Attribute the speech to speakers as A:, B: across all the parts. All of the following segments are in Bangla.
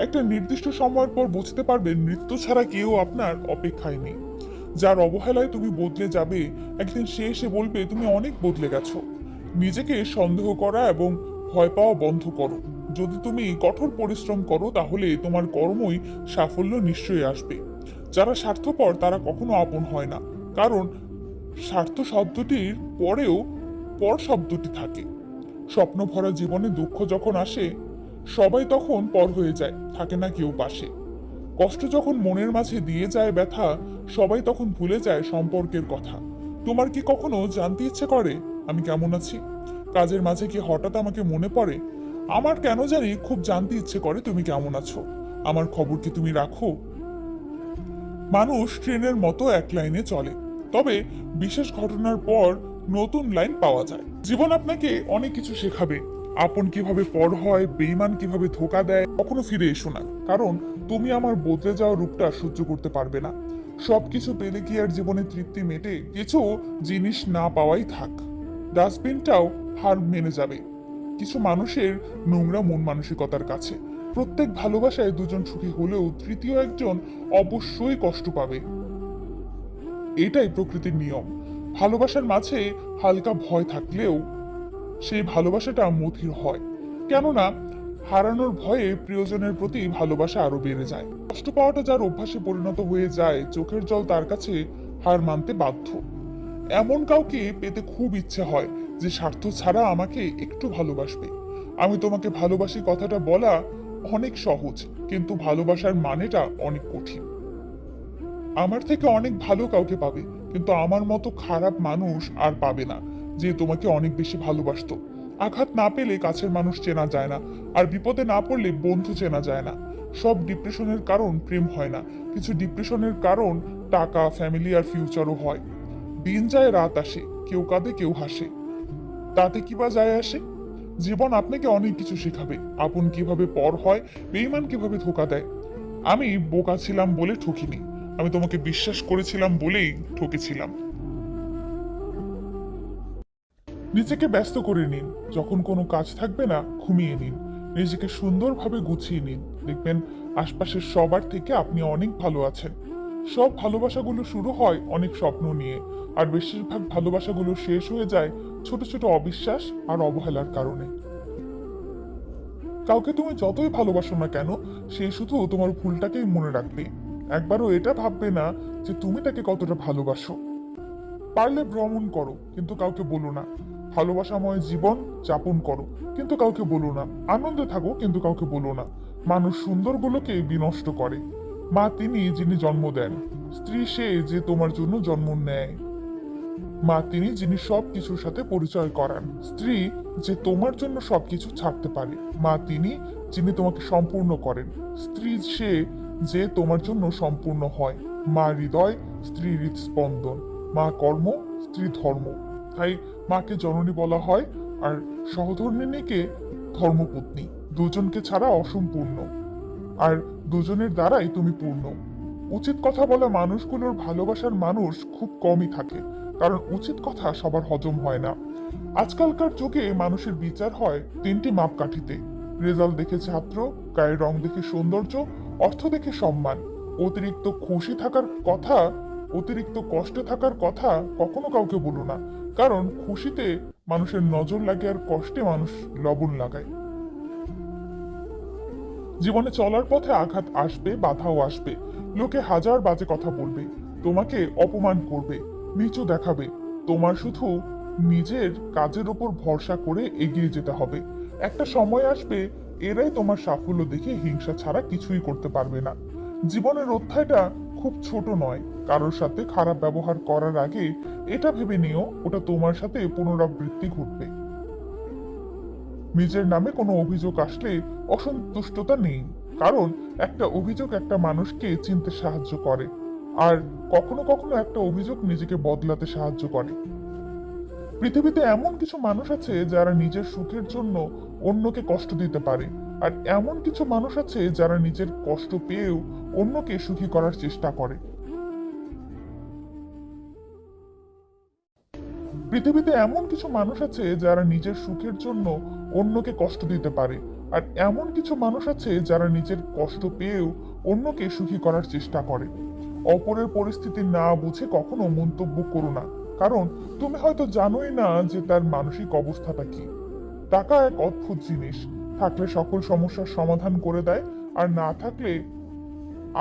A: একটা নির্দিষ্ট সময়ের পর বুঝতে পারবেন মৃত্যু ছাড়া কেউ আপনার অপেক্ষায় নেই। যার অবহেলায় তুমি বদলে যাবে, একদিন সে এসে বলবে তুমি অনেক বদলে গেছো। নিজেকে সন্দেহ করা এবং ভয় পাওয়া বন্ধ করো। যদি তুমি কঠোর পরিশ্রম করো তাহলে তোমার কর্মই সাফল্য নিশ্চয়ই আসবে। যারা স্বার্থপর তারা কখনো আপন হয় না, কারণ স্বার্থ শব্দটির পরেও পর শব্দটি থাকে। স্বপ্ন ভরা জীবনে দুঃখ যখন আসে, সবাই তখন পর হয়ে যায়, থাকে না কেউ পাশে। কষ্ট যখন মনের মাঝে দিয়ে যায় ব্যথা, সবাই তখন ভুলে যায় সম্পর্কের কথা। তোমার কি কখনো জানতে ইচ্ছে করে আমি কেমন আছি? কাজের মাঝে কি হঠাৎ আমাকে মনে পড়ে? আমার কেন জানি খুব জানতে ইচ্ছে করে তুমি কেমন আছো। আমার খবর কি তুমি রাখো? মানুষ ট্রেনের মতো এক লাইনে চলে, তবে বিশেষ ঘটনার পর নতুন লাইন পাওয়া যায়। জীবন আপনাকে অনেক কিছু শেখাবে। আপন কিভাবে পর হয়, বেঈমান কিভাবে ধোকা দেয়। কখনো ফিরে এসো না, কারণ তুমি আমার বদলে যাওয়া রূপটা সহ্য করতে পারবে না। সবকিছু পেলে কি আর জীবনে তৃপ্তি মেটে? কিছু জিনিস না পাওয়াই থাক। ডাস্টবিনটাও হার মেনে যাবে কিছু মানুষের নোংরা মন মানসিকতার কাছে। প্রত্যেক ভালোবাসায় দুজন সুখী হলেও তৃতীয় একজন অবশ্যই কষ্ট পাবে। এটাই প্রকৃতির নিয়ম। ভালোবাসার মাঝে হালকা ভয় থাকলেও সেই ভালোবাসাটা মধুর হয়। কেননা হারানোর ভয়ে প্রিয়জনের প্রতি ভালোবাসা আরো বেড়ে যায়। কষ্ট পাওয়াটা যার অভ্যাসে পরিণত হয়ে যায়, চোখের জল তার কাছে হার মানতে বাধ্য। এমন কাউকে পেতে খুব ইচ্ছে হয় যে স্বার্থ ছাড়া আমাকে একটু ভালোবাসবে। আমি তোমাকে ভালোবাসি কথাটা বলা অনেক সহজ, কিন্তু ভালোবাসার মানেটা অনেক কঠিন। আমার থেকে অনেক ভালো কাউকে পাবে, কিন্তু আমার মতো খারাপ মানুষ আর পাবে না, যে তোমাকে অনেক বেশি ভালোবাসতো। আঘাত না পেলে কাছের মানুষ চেনা যায় না, আর বিপদে না পড়লে বন্ধু চেনা যায় না। সব ডিপ্রেশনের কারণ প্রেম হয় না, কিছু ডিপ্রেশনের কারণ টাকা, ফ্যামিলি আর ফিউচারও হয়। দিন যায় রাত আসে, কেউ কাঁদে কেউ হাসে, তাতে কি বা যায় আসে? জীবন আপনাকে অনেক কিছু শেখাবে। আপন কিভাবে পর হয়, বেঈমান কিভাবে ধোকা দেয়। আমি বোকা ছিলাম বলে ঠকিনি, আমি তোমাকে বিশ্বাস করেছিলাম বলেই ঠকেছিলাম। নিজেকে ব্যস্ত করে নিন। যখন কোনো কাজ থাকবে না, ঘুমিয়ে নিন। নিজেকে সুন্দরভাবে গুছিয়ে নিন। দেখবেন আশপাশের সবার থেকে আপনি অনেক ভালো আছেন। সব ভালোবাসাগুলো শুরু হয় অনেক স্বপ্ন নিয়ে, আর বেশিরভাগ ভালোবাসাগুলো শেষ হয়ে যায় ছোট ছোট অবিশ্বাস আর অবহেলার কারণে। কাউকে তুমি যতই ভালোবাসো না কেন, সে শুধু তোমার ভুলটাকেই মনে রাখবে। একবারও এটা ভাববে না যে তুমি তাকে কতটা ভালোবাসো। পারলে ভ্রমণ করো, কিন্তু কাউকে বলো না। ভালোবাসাময় জীবন যাপন করো, কিন্তু কাউকে বলো না। আনন্দে থাকো, কিন্তু কাউকে বলো না। মানুষ সুন্দরগুলোকে বিনষ্ট করে। মা তিনি যিনি জন্ম দেন, স্ত্রী সে যে তোমার জন্য জন্ম নেয়। মা তিনি যিনি সবকিছুর সাথে পরিচয় করান, স্ত্রী যে তোমার জন্য সবকিছু ছাড়তে পারে। মা তিনি যিনি তোমাকে সম্পূর্ণ করেন, স্ত্রী সে যে তোমার জন্য সম্পূর্ণ হয়। মা হৃদয়, স্ত্রী হৃদস্পন্দন। মা কর্ম, স্ত্রী ধর্ম। তাই মাকে জননী বলা হয়, আর সহধর্মিণীকে ধর্মপত্নী। দুজনকে ছাড়া অসম্পূর্ণ, আর দুজনের দ্বারাই তুমি পূর্ণ। উচিত কথা বলা মানুষগুলোর ভালোবাসার মানুষ খুব কমই থাকে, কারণ উচিত কথা সবার হজম হয় না। আজকালকার যুগে মানুষের বিচার হয় তিনটি মাপকাঠিতে: রেজাল্ট দেখে ছাত্র, গায়ের রং দেখে সৌন্দর্য, অর্থ দেখে সম্মান। অতিরিক্ত খুশি থাকার কথা, অতিরিক্ত কষ্টে থাকার কথা কখনো কাউকে বলো না, কারণ খুশিতে মানুষের নজর লাগে আর কষ্টে মানুষ লবণ লাগায়। জীবনে চলার পথে আঘাত আসবে, বাধাও আসবে। লোকে হাজার বাজে কথা বলবে, তোমাকে অপমান করবে, নিচু দেখাবে। তোমার শুধু নিজের কাজের উপর ভরসা করে এগিয়ে যেতে হবে। একটা সময় আসবে, এরাই তোমার সাফল্য দেখে হিংসা ছাড়া কিছুই করতে পারবে না। জীবনের অধ্যায়টা খুব ছোট নয়। কারোর সাথে খারাপ ব্যবহার করার আগে এটা ভেবে নিও ওটা তোমার সাথে পুনরাবৃত্তি ঘটবে। নিজের নামে কোনো অভিযোগ আসলে অসন্তুষ্টতা নেই, কারণ একটা অভিযোগ একটা মানুষকে চিনতে সাহায্য করে, আর কখনো কখনো একটা অভিযোগ নিজেকে বদলাতে সাহায্য করে। পৃথিবীতে এমন কিছু মানুষ আছে যারা নিজের সুখের জন্য অন্যকে কষ্ট দিতে পারে, আর এমন কিছু মানুষ আছে যারা নিজের কষ্ট পেয়েও অন্যকে সুখী করার চেষ্টা করে। পৃথিবীতে এমন কিছু মানুষ আছে যারা নিজের সুখের জন্য অন্যকে কষ্ট দিতে পারে, আর এমন কিছু মানুষ আছে যারা নিজের কষ্ট পেয়েও অন্যকে সুখী করার চেষ্টা করে। অপরের পরিস্থিতি না বুঝে কখনো মন্তব্য করো না, কারণ তুমি হয়তো জানোই না যে তার মানসিক অবস্থাটা কি। টাকা এক অদ্ভুত জিনিস, থাকলে সকল সমস্যার সমাধান করে দেয়, আর না থাকলে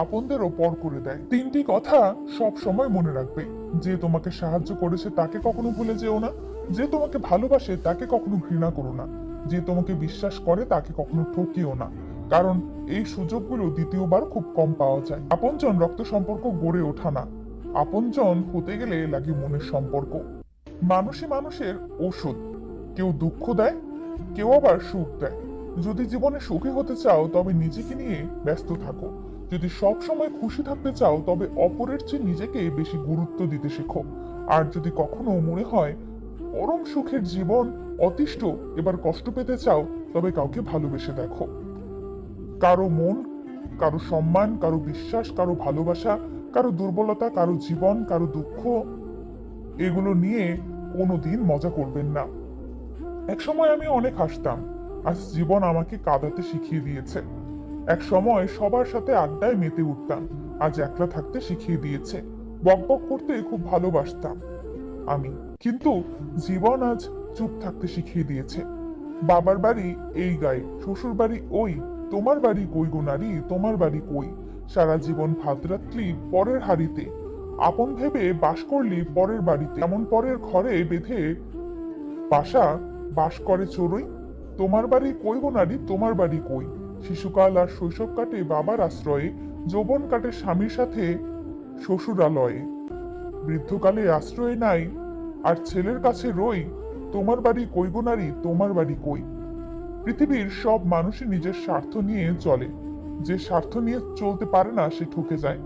A: আপনদেরও পর করে দেয়। তিনটি কথা সব সময় মনে রাখবে: যে তোমাকে সাহায্য করেছে তাকে কখনো ভুলে যেও না, যে তোমাকে ভালোবাসে তাকে কখনো ঘৃণা করো না, যে তোমাকে বিশ্বাস করে তাকে কখনো ঠকিও না, কারণ এই সুযোগগুলো দ্বিতীয়বার খুব কম পাওয়া যায়। আপনজন রক্ত সম্পর্ক গড়ে ওঠা না, আপনজন হতে গেলে লাগে মনের সম্পর্ক। মানুষই মানুষের ওষুধ, কেউ দুঃখ দেয়, কেউ আবার সুখ দেয়। যদি জীবনে সুখী হতে চাও তবে নিজেকে নিয়ে ব্যস্ত থাকো, যদি সব সময় খুশি থাকতে চাও তবে অপরের চেয়ে নিজেকে বেশি গুরুত্ব দিতে শেখো, আর যদি কখনো মনে হয় পরম সুখের জীবন অতিষ্ঠ, এবার কষ্ট পেতে চাও, তবে কাউকে ভালোবেসে দেখো। কারো মন, কারো সম্মান, কারো বিশ্বাস, কারো ভালোবাসা, কারো দুর্বলতা, কারো জীবন, কারো দুঃখ, এগুলো নিয়ে কোনোদিন মজা করবেন না। এক সময় আমি অনেক হাসতাম, আজ জীবন আমাকে কাঁদাতে শিখিয়ে দিয়েছে। এক সময় সবার সাথে আড্ডায় মেতে উঠতাম, আজ একলা থাকতে শিখিয়ে দিয়েছে। বকবক করতে খুব ভালোবাসতাম আমি, কিন্তু জীবন আজ চুপ থাকতে শিখিয়ে দিয়েছে। বাবার বাড়ি এই গায়ে, শ্বশুর বাড়ি ওই, তোমার বাড়ি কই গো নারী, তোমার বাড়ি কই। সারা জীবন ভাত রাত্রি পরের হাড়িতে, আপন ভেবে বাস করলি পরের বাড়িতে, এমন পরের ঘরে বেঁধে বাসা বাস করে চড়ুই। তোমার বাড়ি কই গো নারী, তোমার বাড়ি কই। শিশুকাল আর শৈশব কাটে বাবার আশ্রয়ে, যৌবন কাটে স্বামীর সাথে শ্বশুরালয়ে, বৃদ্ধকালে আশ্রয় নাই আর ছেলের কাছে রই। তোমার বাড়ি কই গো নারী, তোমার বাড়ি কই। পৃথিবীর সব মানুষই নিজের স্বার্থ নিয়ে চলে, যে স্বার্থ নিয়ে চলতে পারে না সে ঠকে যায়।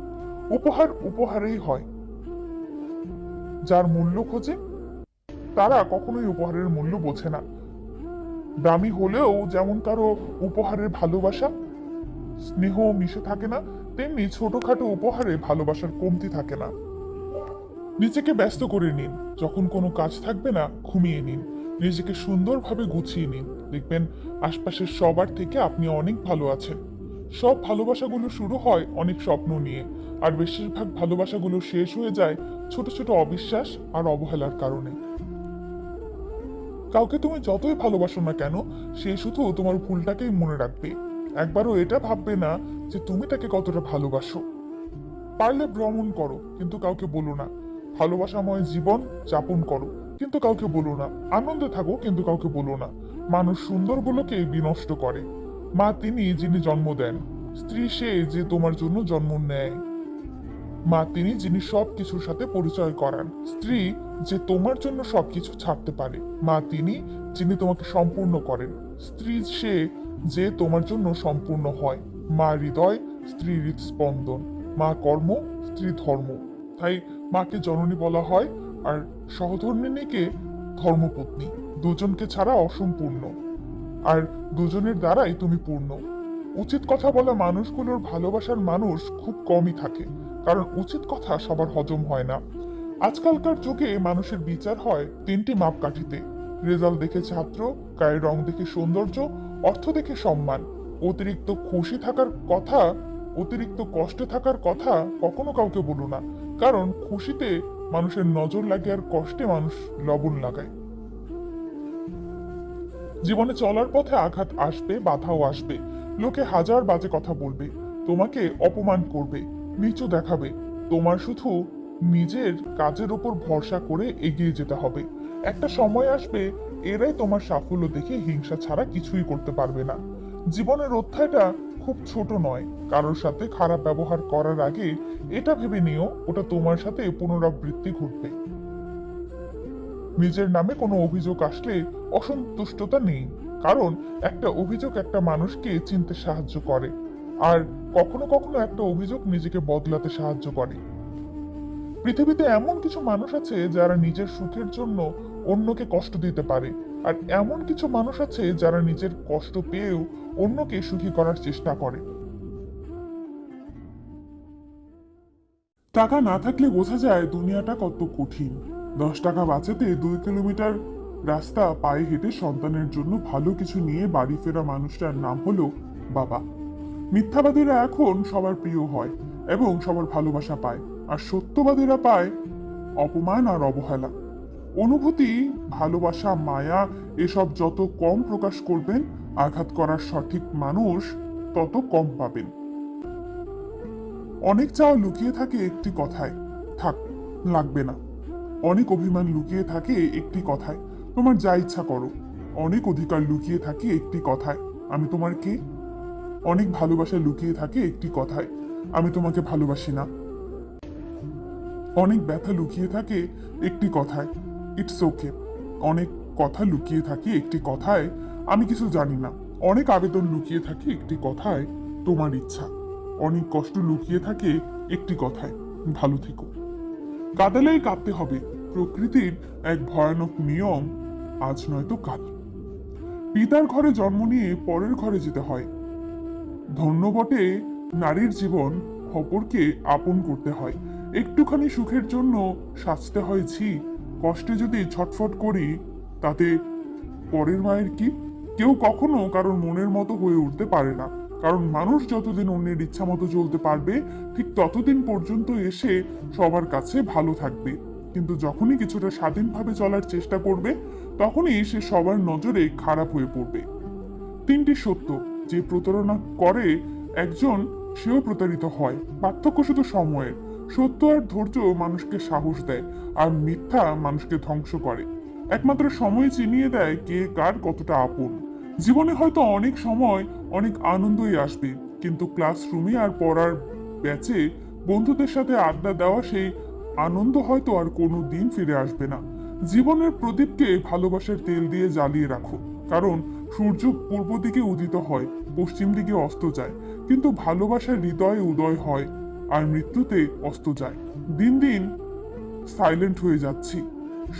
A: উপহার উপহারেই হয়, যার মূল্য খোঁজে তারা কখনোই উপহারের মূল্য বোঝে না। দামি হলেও যেমন কারো উপহারের ভালোবাসা স্নেহ মিশে থাকে না, তেমনি ছোটখাটো উপহারে ভালোবাসার কমতি থাকে না। নিজেকে ব্যস্ত করে নিন, যখন কোনো কাজ থাকবে না ঘুমিয়ে নিন, নিজেকে সুন্দরভাবে গুছিয়ে নিন, দেখবেন আশপাশের সবার থেকে আপনি অনেক ভালো আছেন। সব ভালোবাসাগুলো শুরু হয় অনেক স্বপ্ন নিয়ে, আর বেশিরভাগ ভালোবাসাগুলো শেষ হয়ে যায় ছোট ছোট অবিশ্বাস আর অবহেলার কারণে। কাউকে তুমি যতই ভালোবাসো না কেন, সে শুধু তোমার ভুলটাকেই মনে রাখবে, একবারও এটা ভাববে না যে তুমি তাকে কতটা ভালোবাসো। পারলে ভ্রমণ করো, কিন্তু কাউকে বলো না। ভালোবাসাময় জীবন যাপন করো, কিন্তু কাউকে বলো না। আনন্দে থাকো, কিন্তু কাউকে বলো না। মানুষ সুন্দরগুলোকে বিনষ্ট করে। মা তিনি যিনি জন্ম দেন, স্ত্রী সে যে তোমার জন্য জন্ম নেয়। মা তিনি যিনি সবকিছুর সাথে পরিচয় করান, স্ত্রী যে তোমার জন্য সবকিছু ছাড়তে পারে। মা তিনি যিনি তোমাকে সম্পূর্ণ করেন, স্ত্রী সে যে তোমার জন্য সম্পূর্ণ হয়। মা হৃদয়, স্ত্রী হৃদস্পন্দন। মা কর্ম, স্ত্রী ধর্ম। তাই মাকে জননী বলা হয়, আর সহধর্মিণীকে ধর্মপত্নী। দুজনকে ছাড়া অসম্পূর্ণ, আর দুজনের দ্বারাই তুমি পূর্ণ। উচিত কথা বলা মানুষগুলোর ভালোবাসার মানুষ খুব কমই থাকে, কারণ উচিত কথা সবার হজম হয় না। আজকালকার যুগে মানুষের বিচার হয় তিনটি মাপকাঠিতে: রেজাল্ট দেখে ছাত্র, গায়ের রং দেখে সৌন্দর্য, অর্থ দেখে সম্মান। অতিরিক্ত খুশি থাকার কথা, অতিরিক্ত কষ্টে থাকার কথা কখনো কাউকে বলো না, কারণ খুশিতে মানুষের নজর লাগে আর কষ্টে মানুষ লবণ লাগায়। জীবনে চলার পথে আঘাত আসবে, বাধাও আসবে। লোকে হাজার বাজে কথা বলবে, তোমাকে অপমান করবে, নিচু দেখাবে। তোমার শুধু নিজের কাজের উপর ভরসা করে এগিয়ে যেতে হবে। একটা সময় আসবে, এরাই তোমার সাফল্য দেখে হিংসা ছাড়া কিছুই করতে পারবে না। জীবনের অধ্যায়টা খুব ছোট নয়। কারোর সাথে খারাপ ব্যবহার করার আগে এটা ভেবে নিও ওটা তোমার সাথে পুনরাবৃত্তি ঘটবে। নিজের নামে কোনো অভিযোগ আসলে অসন্তুষ্টতা নেই, কারণ একটা অভিযোগ একটা মানুষকে চিনতে সাহায্য করে, আর কখনো কখনো একটা অভিযোগ নিজেকে বদলাতে সাহায্য করে। পৃথিবীতে এমন কিছু মানুষ আছে যারা নিজের সুখের জন্য অন্যকে কষ্ট দিতে পারে, আর এমন কিছু মানুষ আছে যারা নিজের কষ্ট পেয়েও অন্যকে সুখী করার চেষ্টা করে। টাকা না থাকলে বোঝা যায় দুনিয়াটা কত কঠিন। 10 টাকা বাঁচাতে 2 কিলোমিটার রাস্তা পায়ে হেঁটে সন্তানের জন্য ভালো কিছু নিয়ে বাড়ি ফেরা মানুষটার নাম হলো বাবা। মিথ্যাবাদীরা এখন সবার প্রিয় হয় এবং সবার ভালোবাসা পায়, আর সত্যবাদীরা পায় অপমান আর অবহেলা। অনুভূতি, ভালোবাসা, মায়া এসব যত কম প্রকাশ করবেন, আঘাত করার সঠিক মানুষ তত কম পাবেন। অনেক চাওয়া লুকিয়ে থাকে একটি কথায়, থাক, লাগবে না। অনেক অভিমান লুকিয়ে থাকে একটি কথায়, তোমার যা ইচ্ছা করো। অনেক অধিকার লুকিয়ে থাকে একটি কথায়, আমি তোমার কে। অনেক ভালোবাসা লুকিয়ে থাকে একটি কথায়, আমি তোমাকে ভালোবাসি না। অনেক ব্যথা লুকিয়ে থাকে একটি কথায়, ইটস ওকে। অনেক কথা লুকিয়ে থাকে একটি কথায়, আমি কিছু জানি না। অনেক আবেদন লুকিয়ে থাকে একটি কথায়, তোমার ইচ্ছা। অনেক কষ্ট লুকিয়ে থাকে একটি কথায়, ভালো থেকো। কাঁদালেই কাঁদতে হবে, প্রকৃতির এক ভয়ানক নিয়ম, আজ নয়তো কাল। পিতার ঘরে জন্ম নিয়ে পরের ঘরে যেতে হয়। ধন্য বটে নারীর জীবন, অপরকে আপন করতে হয়। একটুখানি সুখের জন্য সাজতে হয় ছি, কষ্টে যদি ছটফট করি তাতে পরের মায়ের কি। কেউ কখনো কারোর মনের মতো হয়ে উঠতে পারে না, কারণ মানুষ যতদিন অন্যের ইচ্ছা মতো চলতে পারবে ঠিক ততদিন পর্যন্ত এসে সবার কাছে ভালো থাকবে। কিন্তু যখনই কিছুটা স্বাধীনভাবে চলার চেষ্টা করবে, তখনই সে সবার নজরে খারাপ হয়ে পড়বে। তিনটি সত্য, যে প্রতারণা করে একজন, সেও প্রতারিত হয়। পার্থক্য শুধু সময়ের। সত্য আর ধৈর্য মানুষকে সাহস দেয়, আর মিথ্যা মানুষকে ধ্বংস করে। একমাত্র সময় চিনিয়ে দেয় কে কার কতটা আপন। জীবনে হয়তো অনেক সময় অনেক আনন্দই আসবে, কিন্তু ক্লাসরুমে আর পড়ার ব্যাচে বন্ধুদের সাথে আড্ডা দেওয়া সেই আনন্দ হয়তো আর কোনো দিন ফিরে আসবে না। জীবনের প্রদীপকে ভালোবাসার তেল দিয়ে জ্বালিয়ে রাখো, কারণ সূর্য পূর্ব দিকে উদিত হয়, পশ্চিম দিকে অস্ত যায়, কিন্তু ভালোবাসার হৃদয়ে উদয় হয় আর মৃত্যুতে অস্ত যায়। দিন দিন সাইলেন্ট হয়ে যাচ্ছি,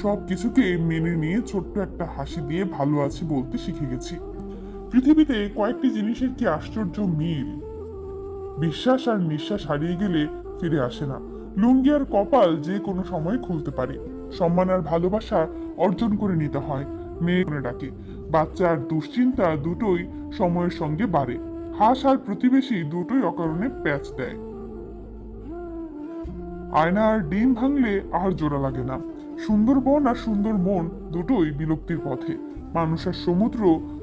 A: সব কিছুকে মেনে নিয়ে ছোট্ট একটা হাসি দিয়ে ভালো আছি বলতে শিখে গেছি। পৃথিবীতে কয়েকটি জিনিসের কি আশ্চর্য মিল। বিশ্বাস আর নিঃশ্বাস হারিয়ে গেলে ফিরে আসে না। লুঙ্গি আর কপাল যে কোনো সময় খুলতে পারে। সম্মান আর ভালোবাসা অর্জন করে নিতে হয়, মেয়ে করে ডাকে। বাচ্চা আর দুশ্চিন্তা দুটোই সময়ের সঙ্গে বাড়ে। হাঁস আর প্রতিবেশী দুটোই অকারণে প্যাচ দেয়। আয়না আর ডিম ভাঙলে আর জোড়া লাগে না। সুন্দরবন আর সুন্দর মন দুটোই বিলুপ্তির পথে। মানুষ আর সমুদ্র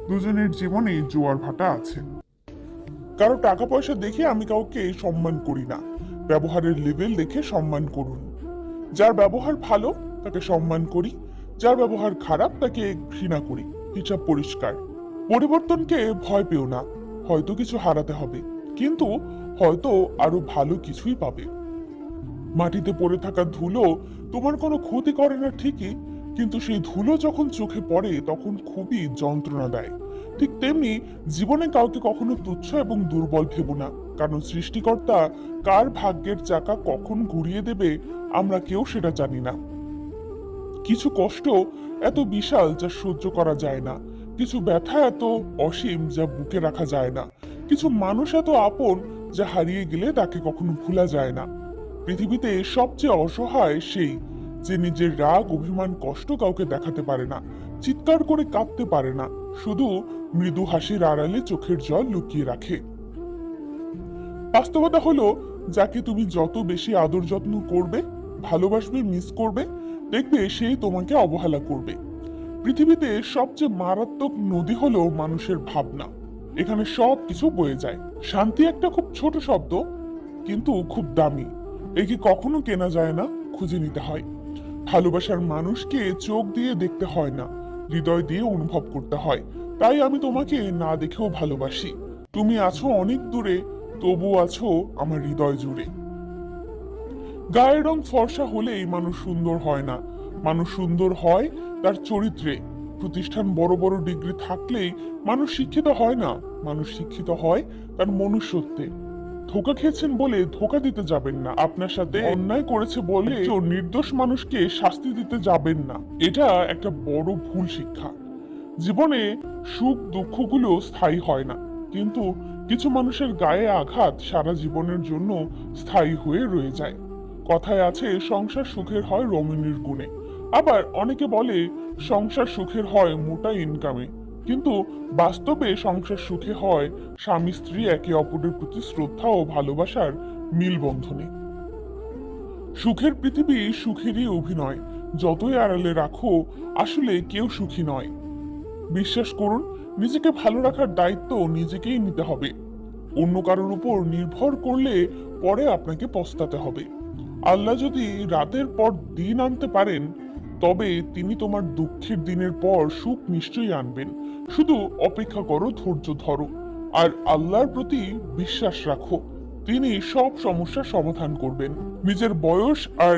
A: দুজনের জীবনেই জোয়ার ভাটা আছে। কারো টাকা পয়সা দেখে আমি কাউকে সম্মান করি না, ব্যবহারের লেভেল দেখে সম্মান করুন। যার ব্যবহার ভালো তাকে সম্মান করি, যার ব্যবহার খারাপ তাকে ঘৃণা করি। হিসাব পরিষ্কার। পরিবর্তনকে ভয় পেও না, হয়তো কিছু হারাতে হবে, কিন্তু হয়তো আরো ভালো কিছুই পাবে। মাটিতে পড়ে থাকা ধুলো তোমার কোনো ক্ষতি করে না ঠিকই, কিন্তু সেই ধুলো যখন চোখে পড়ে তখন খুবই যন্ত্রণা দেয়। ঠিক তেমনি জীবনে কাউকে কখনো তুচ্ছ এবং দুর্বল ভেবো না, কারণ সৃষ্টিকর্তা কার ভাগ্যের চাকা কখন ঘুরিয়ে দেবে আমরা কেউ সেটা জানি না। কিছু কষ্ট এত বিশাল যা সহ্য করা যায় না, কিছু ব্যথা এত অসীম যা বুকে রাখা যায় না, কিছু মানুষ এত আপন যা হারিয়ে গেলে তাকে কখনো ভোলা যায় না। পৃথিবীতে সবচেয়ে অসহায় সেই যে নিজের রাগ, অভিমান, কষ্ট কাউকে দেখাতে পারে না, চিৎকার করে কাঁদতে পারে না, শুধু মৃদু হাসির আড়ালে চোখের জল লুকিয়ে রাখে। বাস্তবতা হলো, যাকে তুমি যত বেশি আদর যত্ন করবে, ভালোবাসবে, মিস করবে, দেখবে সেই তোমাকে অবহেলা করবে। পৃথিবীতে সবচেয়ে মারাত্মক নদী হলো মানুষের ভাবনা। এখানে সব কিছু বয়ে যায়। শান্তি একটা খুব ছোট শব্দ, কিন্তু খুব দামি। একে কখনো কেনা যায় না, খুঁজে নিতে হয়। ভালোবাসার মানুষকে চোখ দিয়ে দেখতে হয় না, হৃদয় দিয়ে অনুভব করতে হয়। তাই আমি তোমাকে না দেখেও ভালোবাসি। তুমি আছো অনেক দূরে, তবু আছো আমার হৃদয় জুড়ে। গায়ের রং ফর্সা হলেই মানুষ সুন্দর হয় না, মানুষ সুন্দর হয় তার চরিত্রে। প্রতিষ্ঠান বড় বড় ডিগ্রি থাকলেই মানুষ শিক্ষিত হয় না, মানুষ শিক্ষিত হয় তার মনুষ্যত্বে। ধোকা খেয়েছেন বলে ধোকা দিতে যাবেন না, আপনার সাথে অন্যায় করেছে বলে নির্দোষ মানুষকে শাস্তি দিতে যাবেন না। এটা একটা বড় ভুল শিক্ষা। জীবনে সুখ দুঃখগুলো স্থায়ী হয় না, কিন্তু কিছু মানুষের গায়ে আঘাত সারা জীবনের জন্য স্থায়ী হয়ে রয়ে যায়। কথায় আছে, সংসার সুখের হয় রমণীর গুণে। আবার অনেকে বলে সংসার সুখের হয় মোটা ইনকামে, কিন্তু বাস্তবে সংসার সুখে হয় স্বামী স্ত্রী একে অপরের প্রতি শ্রদ্ধা ও ভালোবাসার মিলবন্ধনে। সুখের পৃথিবী সুখেরই অভিনয়, যতই আড়ালে রাখো আসলে কেউ সুখী নয়। বিশ্বাস করুন, নিজেকে ভালো রাখার দায়িত্ব নিজেকেই নিতে হবে। অন্য কারোর উপর নির্ভর করলে পরে আপনাকে পস্তাতে হবে। আল্লাহ যদি রাতের পর দিন আনতে পারেন, তবে তিনি তোমার দুঃখের দিনের পর সুখ নিশ্চয়ই আনবেন। শুধু অপেক্ষা করো, ধৈর্য ধরো, আর আল্লাহর প্রতি বিশ্বাস রাখো। তিনি সব সমস্যার সমাধান করবেন। নিজের বয়স আর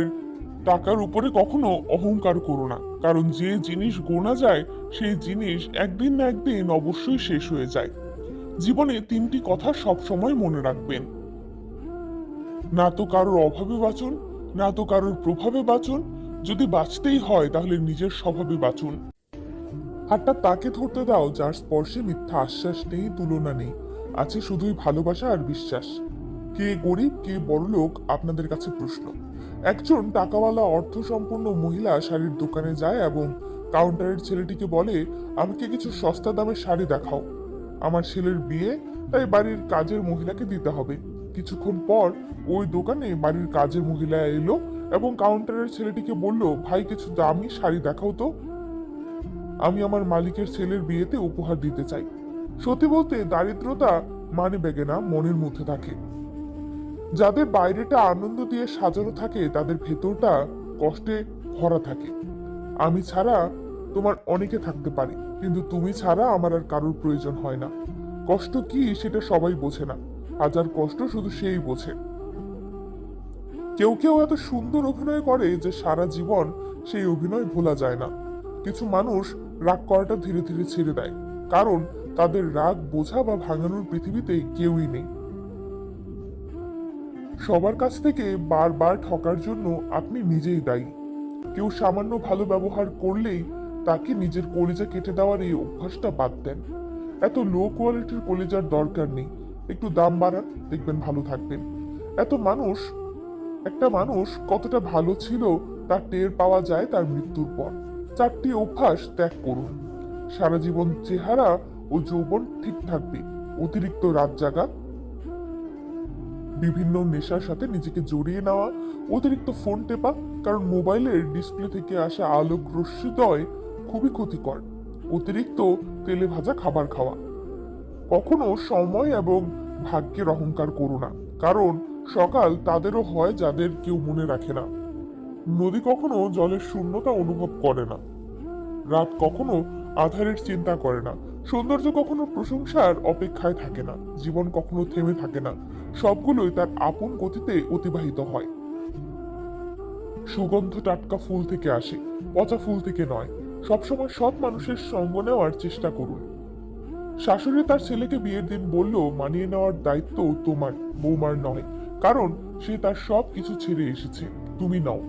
A: টাকার উপরে কখনো অহংকার করো না, কারণ যে জিনিস গোনা যায় সেই জিনিস একদিন না একদিন অবশ্যই শেষ হয়ে যায়। জীবনে তিনটি কথা সব সময় মনে রাখবেন: না তো কারোর অভাবে বাঁচুন, না তো কারোর প্রভাবে বাঁচুন, যদি বাঁচতেই হয় তাহলে নিজের স্বভাবে বাঁচুন। হাতটা তাকে ধরতে দাও যার স্পর্শে মিথ্যা আশ্বাস নেই, তুলনা নেই, আছে শুধুই ভালোবাসা আর বিশ্বাস। কে গরিব কে বড়লোক আপনাদের কাছে প্রশ্ন। একজন টাকাওয়ালা অর্থসম্পন্ন মহিলা শাড়ির দোকানে যায় এবং কাউন্টারের ছেলেটিকে বলে, আমাকে কিছু সস্তা দামের শাড়ি দেখাও, আমার ছেলের বিয়ে, তাই বাড়ির কাজের মহিলাকে দিতে হবে। কিছুক্ষণ পর ওই দোকানে বাড়ির কাজের মহিলা এলো এবং কাউন্টারের ছেলেটিকে বলল, ভাই কিছু দামি শাড়ি দেখাও তো, আমি আমার মালিকের ছেলের বিয়েতে উপহার দিতে চাই। সত্যি বলতে দারিদ্রতা মানে ব্যাগে না, মনের মধ্যে থাকে। যাদের বাইরেটা আনন্দ দিয়ে সাজানো থাকে তাদের ভেতরটা কষ্টে ভরা থাকে। আমি ছাড়া তোমার অনেকে থাকতে পারে, কিন্তু তুমি ছাড়া আমার আর কারোর প্রয়োজন হয় না। কষ্ট কি সেটা সবাই বোঝে না, হাজার কষ্ট শুধু সেই বোঝে। কেউ কেউ এত সুন্দর অভিনয় করে যে সারা জীবন সেই অভিনয় ভোলা যায় না। কিছু মানুষ রাগ করাটা ধীরে ধীরে ছেড়ে দেয়, কারণ তাদের রাগ বোঝা বা ভাঙানোর পৃথিবীতে কেউই নেই। সবার কাছ থেকে বারবার ঠকার জন্য আপনি নিজেই দায়ী। কেউ সামান্য ভালো ব্যবহার করলেই তাকে নিজের কলিজা কেটে দেওয়ার এই অভ্যাসটা বাদ দেন। এত লো কোয়ালিটির কলিজার দরকার নেই, একটু দাম বাড়ান, দেখবেন ভালো থাকবেন। এত মানুষ একটা মানুষ কতটা ভালো ছিল তার টের পাওয়া যায় তার মৃত্যুর পর। চারটি অভ্যাস ত্যাগ করুন, সারা জীবন চেহারা ও যৌবন ঠিক থাকবে। অতিরিক্ত রাত জাগা, বিভিন্ন নেশার সাথে নিজেকে জড়িয়ে নেওয়া, অতিরিক্ত ফোন টেপা, কারণ মোবাইলের ডিসপ্লে থেকে আসা আলোক রশ্মিদ্বয় খুবই ক্ষতিকর। অতিরিক্ত তেলে ভাজা খাবার খাওয়া। কখনো সময় এবং ভাগ্যের অহংকার করো না, কারণ সকাল তাদেরও হয় যাদের কেউ মনে রাখে না। নদী কখনো জলের শূন্যতা অনুভব করে না, রাত কখনো আধারের চিন্তা করে না, সৌন্দর্য কখনো প্রশংসার অপেক্ষায় থাকে না, জীবন কখনো থেমে থাকে না, সবগুলোই তার আপন গতিতে অতিবাহিত হয়। সুগন্ধ টাটকা ফুল থেকে আসে, পচা ফুল থেকে নয়। সবসময় সৎ মানুষের সঙ্গ নেওয়ার চেষ্টা করুন। শাশুড়ি তার ছেলেকে বিয়ের দিন বলল, মানিয়ে নেওয়ার দায়িত্ব তোমার, বৌমার নয়, কারণ সে তার সব কিছু ছেড়ে এসেছে, তুমি নাও।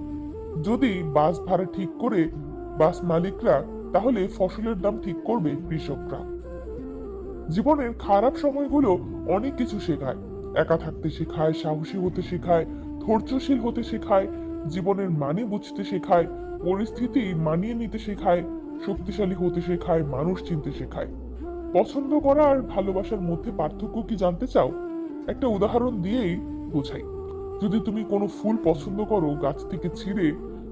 A: যদি বাস ভাড়া ঠিক করে বাস মালিকরা, তাহলে ফসলের দাম ঠিক করবে কৃষকরা। জীবনের খারাপ সময়গুলো অনেক কিছু শেখায়। একা থাকতে শেখায়, সাহসী হতে শেখায়, ধৈর্যশীল হতে শেখায়, জীবনের মানে বুঝতে শেখায়, পরিস্থিতি মানিয়ে নিতে শেখায়, শক্তিশালী হতে শেখায়, মানুষ চিনতে শেখায়। পছন্দ করা আর ভালোবাসার মধ্যে পার্থক্য কি জানতে চাও? একটা উদাহরণ দিয়েই বোঝাই। যদি তুমি কোনো ফুল পছন্দ করো, গাছ থেকে ছিঁড়ে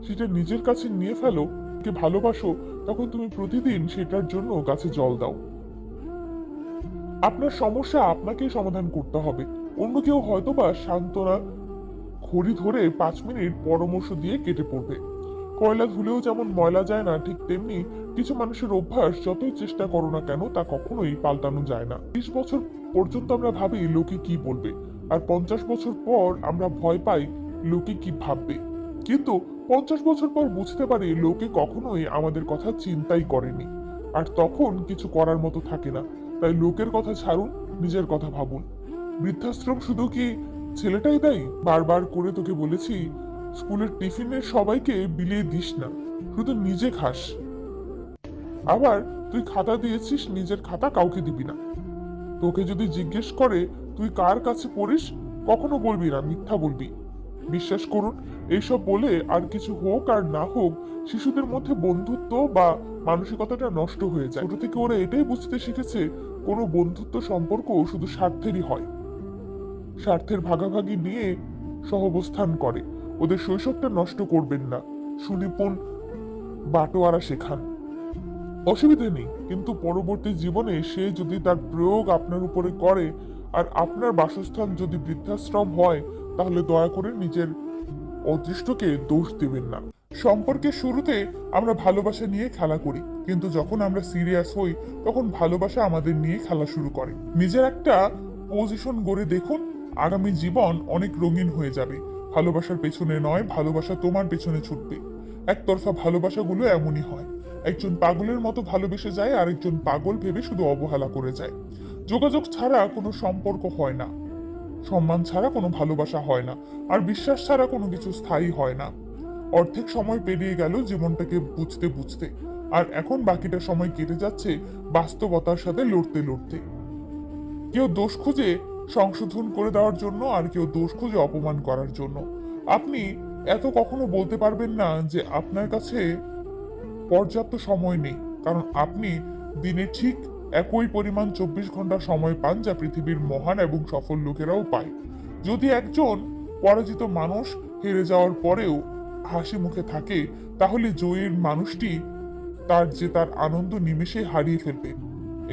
A: সেটা নিজের কাছে নিয়ে ফেলো, কে ভালোবাসো, তখন তুমি প্রতিদিন সেটার জন্য গাছে জল দাও। আপনার সমস্যা আপনাকেই সমাধান করতে হবে। অন্য কেউ হয়তোবা সান্ত্বনা ঘড়ি ধরে 5 মিনিট পরামর্শ দিয়ে কেটে পড়বে। কয়লা ধুলেও যেমন ময়লা যায় না, ঠিক তেমনি কিছু মানুষের অভ্যাস যতই চেষ্টা করো না কেন তা কখনোই পাল্টানো যায় না। 20 বছর পর্যন্ত আমরা ভাবি লোকে কি বলবে, আর 50 বছর পর আমরা ভয় পাই লোকে কি ভাববে। কিন্তু 50 বছর পর বুঝতে পারি লোকে কখনোই আমাদের কথা চিন্তাই করেনি, আর তখন কিছু করার মতো থাকে না। তাই লোকের কথা ছাড়ুন, নিজের কথা ভাবুন। বৃদ্ধাশ্রম শুধু কি ছেলেটাই দায়ী? বারবার করে তোকে বলেছি স্কুলের টিফিনের সবাইকে বিলিয়ে দিস না, শুধু নিজে খাস। আবার তুই খাতা দিয়েছিস, নিজের খাতা কাউকে দিবি না। তোকে যদি জিজ্ঞেস করে তুই কার কাছে পড়িস, কখনো বলবি না, মিথ্যা বলবি। বিশ্বাস করুন, এইসব বলে আর কিছু হোক আর না হোক, শিশুদের মধ্যে বন্ধুত্ব বা মানসিকতাটা নষ্ট হয়ে যায়। ছোট থেকে ওরা এটাই বুঝতে শিখেছে কোনো বন্ধুত্ব সম্পর্ক শুধু স্বার্থেরই হয়, স্বার্থের ভাগাভাগি নিয়ে সহাবস্থান করে। ওদের শৈশবটা নষ্ট করবেন না, সুনিপুণ বাটোয়ারা শেখান। অসুবিধা নেই, কিন্তু পরবর্তী জীবনে সে যদি তার প্রয়োগ আপনার উপরে করে আর আপনার বাসস্থান যদি বৃদ্ধাশ্রম হয়, তাহলে দয়া করে নিজের অদৃষ্টকে দোষ দেবেন না। সম্পর্কের শুরুতে আমরা ভালোবাসা নিয়ে খেলা করি, কিন্তু যখন আমরা সিরিয়াস হই তখন ভালোবাসা আমাদের নিয়ে খেলা শুরু করে। নিজের একটা পজিশন গড়ে দেখুন, আগামী জীবন অনেক রঙিন হয়ে যাবে। ভালোবাসার পেছনে নয়, ভালোবাসা তোমার পেছনে ছুটবে। একতরফা ভালোবাসাগুলো এমনই হয়, একজন পাগলের মতো ভালোবেসে যায়, আরেকজন পাগল ভেবে শুধু অবহেলা করে যায়। যোগাযোগ ছাড়া কোনো সম্পর্ক হয় না, সম্মান ছাড়া কোনো ভালোবাসা হয় না, আর বিশ্বাস ছাড়া কোনো কিছু স্থায়ী হয় না। অর্ধেক সময় পেরিয়ে গেল জীবনটাকে বুঝতে বুঝতে, আর এখন বাকিটা সময় কেটে যাচ্ছে বাস্তবতার সাথে লড়তে লড়তে। কেউ দোষ খুঁজে সংশোধন করে দেওয়ার জন্য, আর কেউ দোষ খুঁজে অপমান করার জন্য। আপনি এত কখনো বলতে পারবেন না যে আপনার কাছে পর্যাপ্ত সময় নেই, কারণ আপনি দিনে ঠিক একই পরিমাণ 24 ঘন্টা সময় পান, যা পৃথিবীর মহান এবং সফল লোকেরাও পায়। যদি একজন পরাজিত মানুষ হেরে যাওয়ার পরেও হাসি মুখে থাকে, তাহলে জয়ীর মানুষটি তার আনন্দ নিমেষে হারিয়ে ফেলবে।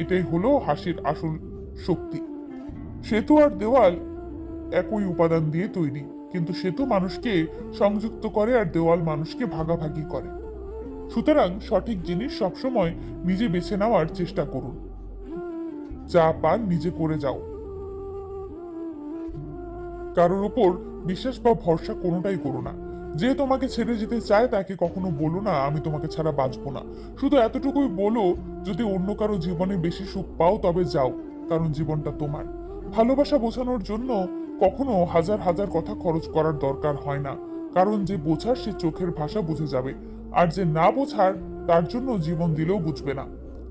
A: এটাই হলো হাসির আসল শক্তি। সেতু আর দেওয়াল একই উপাদান দিয়ে তৈরি, কিন্তু সেতু মানুষকে সংযুক্ত করে আর দেওয়াল মানুষকে ভাগাভাগি করে। সুতরাং সঠিক জিনিস সবসময় নিজে বেছে নেওয়ার চেষ্টা করুন। যা পান নিজে করে যাও। কারোর উপর বিশ্বাস বা ভরসা কোনোটাই করো না। যে তোমাকে ছেড়ে যেতে চায় তাকে কখনো বলো না আমি তোমাকে ছাড়া বাঁচবো না। শুধু এতটুকুই বলো, যদি অন্য কারো জীবনে বেশি সুখ পাও তবে যাও, কারণ জীবনটা তোমার। ভালোবাসা বোঝানোর জন্য কখনো হাজার হাজার কথা খরচ করার দরকার হয় না, কারণ যে বোঝার সে চোখের ভাষা বুঝে যাবে, আর যে না বোঝার তার জন্য জীবন দিলেও বুঝবে না।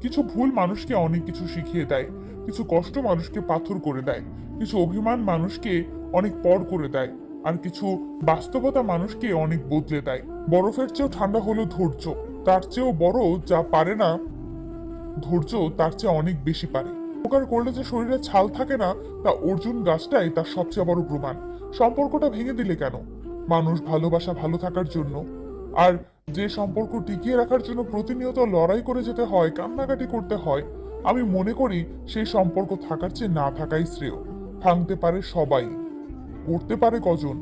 A: কিছু ভুল মানুষকে অনেক কিছু শিখিয়ে দেয়, কিছু কষ্ট মানুষকে পাথর করে দেয়, কিছু অভিমান মানুষকে অনেক পর করে দেয়, আর কিছু বাস্তবতা মানুষকে অনেক বদলে দেয়। বরফের চেয়েও ঠান্ডা হলো ধৈর্য, তার চেয়েও বড় যা পারে না ধৈর্য তার চেয়ে অনেক বেশি পারে। উপকার করলে যে শরীরে ছাল থাকে না, তা অর্জুন গাছটাই তার সবচেয়ে বড় প্রমাণ। সম্পর্কটা ভেঙে দিলে কেন? মানুষ ভালোবাসা ভালো থাকার জন্য। আর যে সম্পর্ক টিকিয়ে রাখার জন্য প্রতিনিয়ত লড়াই করে যেতে হয়, কান্নাকাটি করতে হয়, আমি মনে করি সেই সম্পর্ক থাকার চেয়ে না থাকাই শ্রেয়। ভাঙতে পারে সবাই, করতে পারে কজন?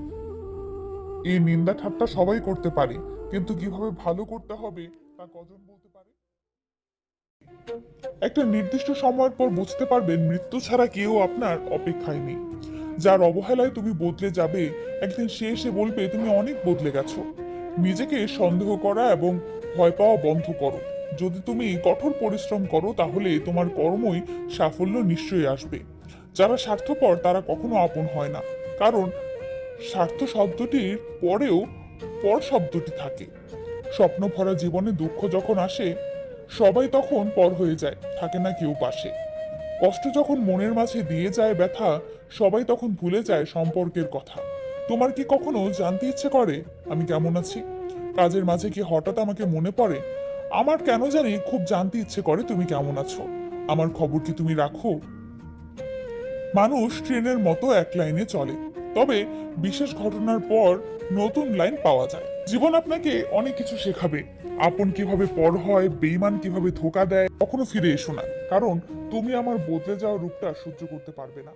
A: এই নিন্দা ঠাট্টা সবাই করতে পারে, কিন্তু কিভাবে ভালো করতে হবে তা কজন বলতে পারে? একটা নির্দিষ্ট সময়ের পর বুঝতে পারবেন মৃত্যু ছাড়া কেউ আপনার অপেক্ষায় নেই। যার অবহেলায় তুমি বদলে যাবে, একদিন সে এসে বলবে তুমি অনেক বদলে গেছো। নিজেকে সন্দেহ করা এবং ভয় পাওয়া বন্ধ করো। যদি তুমি কঠোর পরিশ্রম করো, তাহলে তোমার কর্মই সাফল্য নিশ্চয়ই আসবে। যারা স্বার্থপর তারা কখনো আপন হয় না, কারণ স্বার্থ শব্দটির পরেও পর শব্দটি থাকে। স্বপ্ন ভরা জীবনে দুঃখ যখন আসে, সবাই তখন পর হয়ে যায়, থাকে না কেউ পাশে। কষ্ট যখন মনের মাঝে দিয়ে যায় ব্যথা, সবাই তখন ভুলে যায় সম্পর্কের কথা। তোমার কি কখনো জানতে ইচ্ছে করে আমি কেমন আছি? কাজের মাঝে কি হঠাৎ আমাকে মনে পড়ে? আমার কেন জানি খুব জানতে ইচ্ছে করে তুমি কেমন আছো। আমার খবর কি তুমি রাখো? মানুষ ট্রেনের মতো এক লাইনে চলে, তবে বিশেষ ঘটনার পর নতুন লাইন পাওয়া যায়। জীবন আপনাকে অনেক কিছু শেখাবে। আপন কিভাবে পর হয়, বেঈমান কিভাবে ধোকা দেয়। কখনো ফিরে এসো না, কারণ তুমি আমার বদলে যাওয়া রূপটা সহ্য করতে পারবে না।